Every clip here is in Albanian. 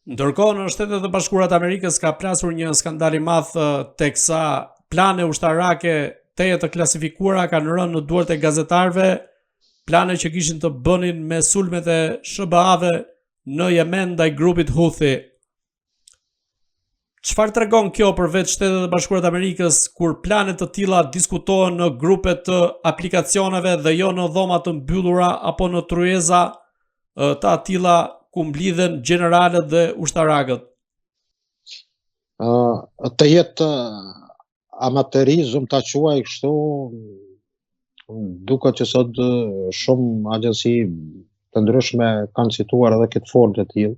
Ndërkohë në Shtetet e Bashkuara të Amerikës ka plasur një skandal i madh teksa plane ushtarake teje të klasifikuara kanë rënë në duart e gazetarëve, plane që kishin të bënin me sulmet e SBA-ve në Yemen ndaj grupit Houthi. Çfarë tregon kjo për vetë Shtetet e Bashkuara të Amerikës kur plane të tilla diskutohen në grupe të aplikacioneve dhe jo në dhoma të mbyllura apo në tryeza të atilla ku mblidhen gjeneralët dhe ushtarakët? Të jetë amaterizëm ta quaj kështu, duket që sot shumë agjenci të ndryshme kanë cituar edhe këtë formë të tillë,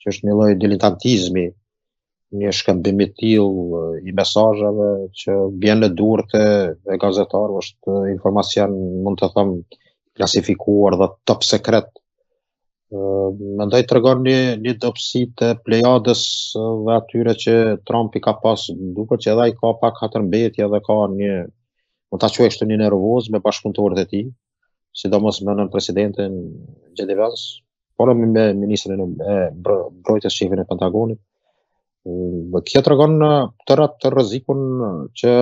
që është një lloj diletantizmi, një shkëmbim i tillë i mesazheve që vjen në duart e gazetarëve, është informacion, mund të them, klasifikuar dhe top sekret. Mendoj tregon një dobësi të plejadës dhe atyre që Trumpi ka pas, duket që edhe ai ka pak hatërmbetje dhe ka një, mund ta quaj kështu, një nervoz me bashkëpunëtorët e tij, sidomos me nën presidentin JD Vance, por me ministrin e mbrojtjes, shefin e Pentagonit. Kjo tregon të rrezikun që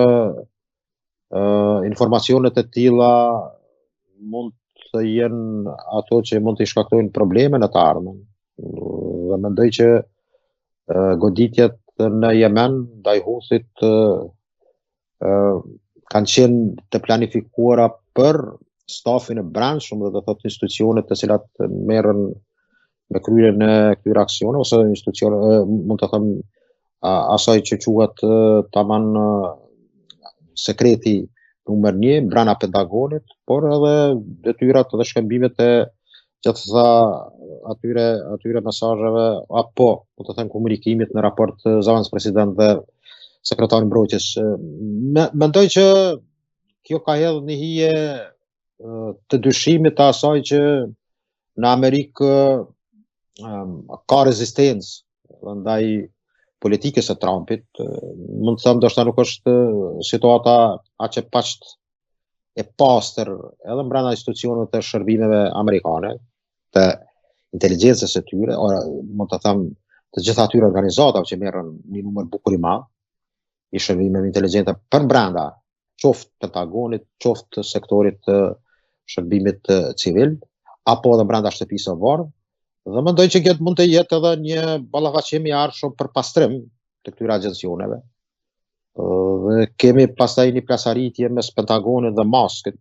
informacionet e tilla mund të jenë ato që mund të shkaktojnë probleme në të ardhmen. Dhe mendoj që goditjet në Yemen ndaj Houthit kanë qenë të planifikuara për stafin e brendshëm dhe të thotë institucionet të cilat merren me kryerjen e këtyre aksioneve, ose institucione, mund të them, asaj që quhet tamam sekreti numër 1 brenda Pentagonit, por edhe detyrat dhe shkëmbimet e gjitha atyre mesazheve apo, mund të them, komunikimit në raport zakonës president dhe sekretari i mbrojtjes. Mendoj që kjo ka hedhur një hije të dyshimit të asaj që në Amerikë ka rezistencë ndaj politikës së Trumpit. Mund të them ndoshta nuk është situata aq e paqt e pastër edhe brenda institucioneve të shërbimeve amerikane, të inteligjencës së tyre, mund të them të gjitha atyre organizatave që merren një numër bukur i madh i shërbimeve inteligjente për brenda qoftë Pentagonit, qoftë sektorit të shërbimit civil, apo edhe brenda shtëpisë së bardhë. Dhe mendoj që këtë mund të jetë edhe një ballafaqim i ardhshëm për pastrim të këtyre agjencioneve. Dhe kemi pastaj një plasaritje mes Pentagonit dhe Muskit.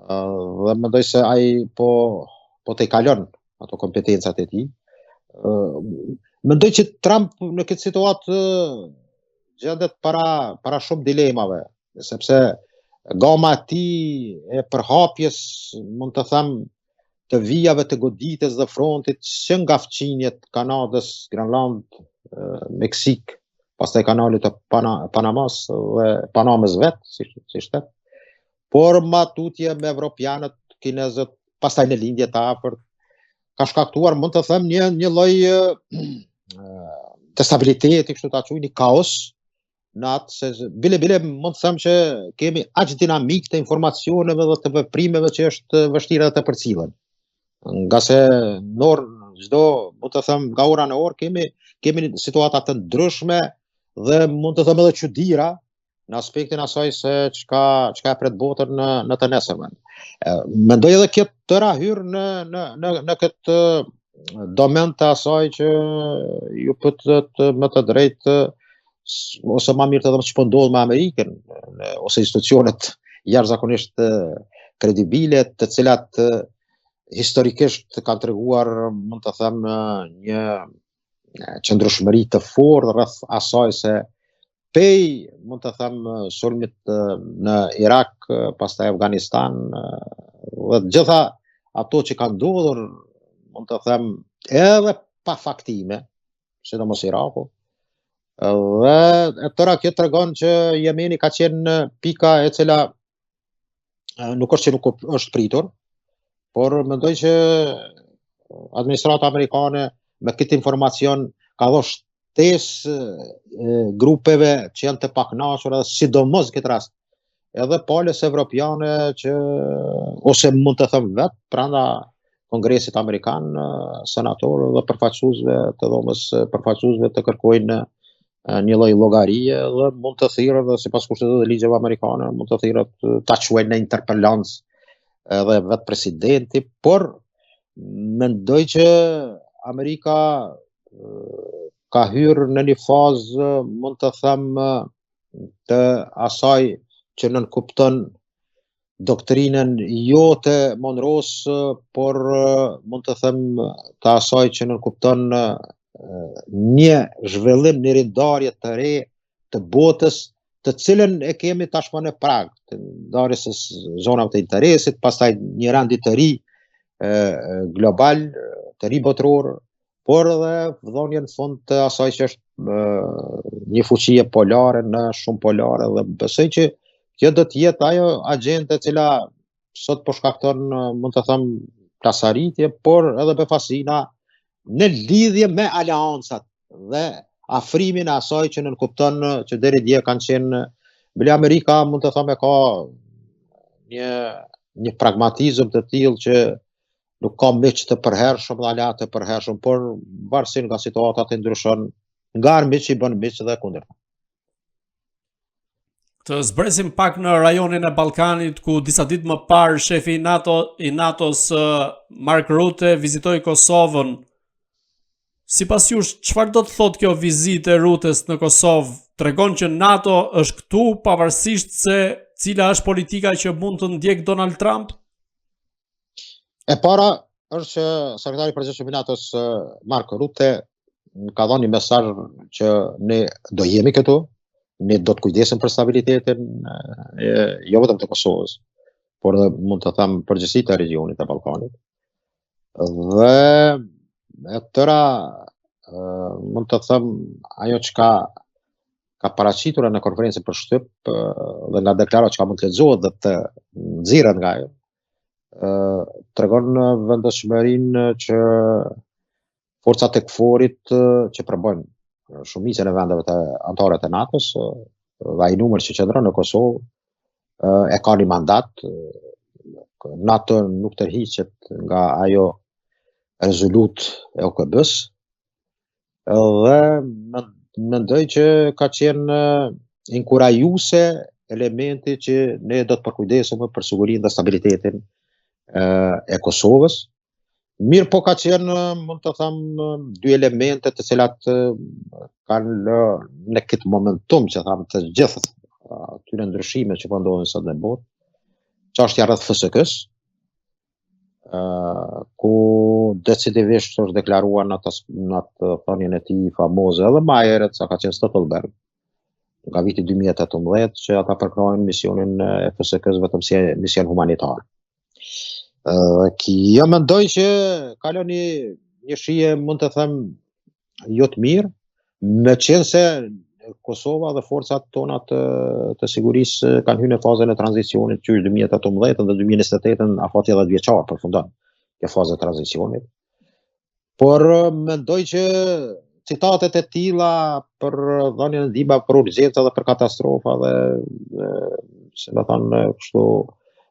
Dhe mendoj se ai po te kalon ato kompetencat e tij. Mendoj që Trump në këtë situatë gjendet para shumë dilemave, sepse gama e tij e përhapjes, mund të them, të vijave të goditjes dhe frontit që nga fqinjet Kanadës, Grenland, Meksik, pastaj kanalit të Panamas dhe Panamës vetë, si shtet, por matutje me evropianët, kinezët, pastaj në lindje të afërt, ka shkaktuar, mund të them, një lloj të stabiliteti, kështu ta quaj, një kaos në atë, se bile mund të them që kemi aq dinamik të informacioneve dhe të veprimeve që është vështirë të përcillen. Nga se në çdo, mund të them, nga ora në orë kemi situata të ndryshme dhe mund të them edhe çuditëra në aspektin asaj se çka e pret botën në të nesërmen. Mendoj edhe kjo të rahyr në këtë domen të asaj që ju pëtët më të drejtë, ose ma mirë të them që po ndodh me Amerikën, ose institucionet jashtëzakonisht kredibile, të cilat historikisht kanë treguar, mund të them, një qëndrueshmëri të fortë rreth asaj se pej, mund të them, sulmit në Irak, pastaj Afganistan, dhe gjitha ato që kanë ndodhur, mund të them, edhe pa faktime, sidomos Iraku. Dhe tëra kjo tregon që Jemeni ka qenë pika e cila nuk është që nuk është pritur, por mendoj që administrata amerikane me këtë informacion ka dhënë shtesë grupeve që janë të pakënaqura, sidomos këtë rast edhe palës evropiane që, ose mund të them vetë, pranda Kongresit Amerikan, senatorë dhe përfaqësuesve të dhomës përfaqësuesve të kërkojnë një lloj llogarie dhe mund të thirrën dhe sipas kushteve të ligjeve amerikane mund të thirrën ta quajnë në interpelancë edhe vetë presidenti, por mendoj që Amerika ka hyrë në një fazë, mund të them, të asaj që nënkupton doktrinën jo të Monroes, por mund të them të asaj që nënkupton një zhvillim, një rindarje të re të botës, të cilën e kemi tashmë në prag, të ndarjes së zonave të interesit, pastaj një rendi të ri global, të ri botror, por edhe vdhonje në fund të asaj që është një fuqie polare në shumë polare, dhe besoj që kjo do të jetë ajo agjende e cila sot po shkakton, mund të them, plasaritje, por edhe befasina në lidhje me aleancat dhe afrimin e asaj që nënkupton që deri dje kanë qenë, bile Amerika mund të them e ka një pragmatizëm të tillë që nuk ka miq të përhershëm dhe aleat të përhershëm, por varësisht nga situatat e ndryshon, nga miq i bën miq dhe kundërta. Të zbresim pak në rajonin e Ballkanit, ku disa ditë më parë shefi i NATO-s Mark Rutte vizitoi Kosovën. Sipas jush, çfarë do të thotë kjo vizitë e Ruttes në Kosovë? Tregon që NATO është këtu pavarësisht se cila është politika që mund të ndjek Donald Trump? E para është që sekretari i përgjithshëm i NATO-s Mark Rutte ka dhënë një mesazh që ne do jemi këtu, ne do të kujdesim për stabilitetin jo vetëm të Kosovës, por edhe mund të them përgjithësisht të regionit të Ballkanit. Dhe e tëra mund të them ajo që ka paraqitur në konferencën për shtyp dhe nga deklaratat që ka mund të lexohet dhe të nxirret nga ajo, tregon vendosmërinë që forcat e KFOR-it që përbëjnë shumicën e vendeve të anëtare të NATO-s dhe ai numër që qëndron në Kosovë e ka një mandat. NATO nuk tërhiqet nga ajo rezolut e OKB-s, dhe mendoj që ka qenë inkurajuese elementi që ne do të përkujdesemi për sigurinë dhe stabilitetin e Kosovës. Mirë po ka qenë, mund të them, dy elemente të cilat kanë në këtë momentum që tham të gjithë atyre ndryshime që po ndodhin sot në botë, çështja rreth FSK-s, ku decisivisht është deklaruar në atë thënien e tij famoze edhe më herët sa ka qenë Stoltenberg nga viti 2018 që ata përkrojnë misionin e FSK-s vetëm si mision humanitar. Kjo mendoj që kalon një shije, mund të them, jo të mirë, meqense Kosova dhe forcat tona të sigurisë kanë hyrë në fazën e tranzicionit që është 2018 dhe 2028 afati 10 vjeçar përfundon kjo fazë e tranzicionit. Por mendoj që citatet e tilla për dhënien e ndihma për urgjenca dhe për katastrofa dhe se më thënë kështu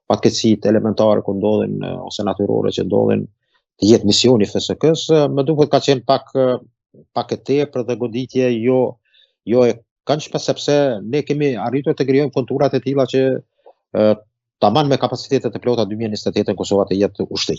fatkeqësitë elementare ku ndodhin ose natyrore që ndodhin të jetë misioni FSK-s, më duket ka qenë pak e tepër dhe goditje jo e këndshme, sepse ne kemi arritur të krijojmë konturat e tilla që tamam me kapacitetet e plota 2028 Kosova të jetë ushtri.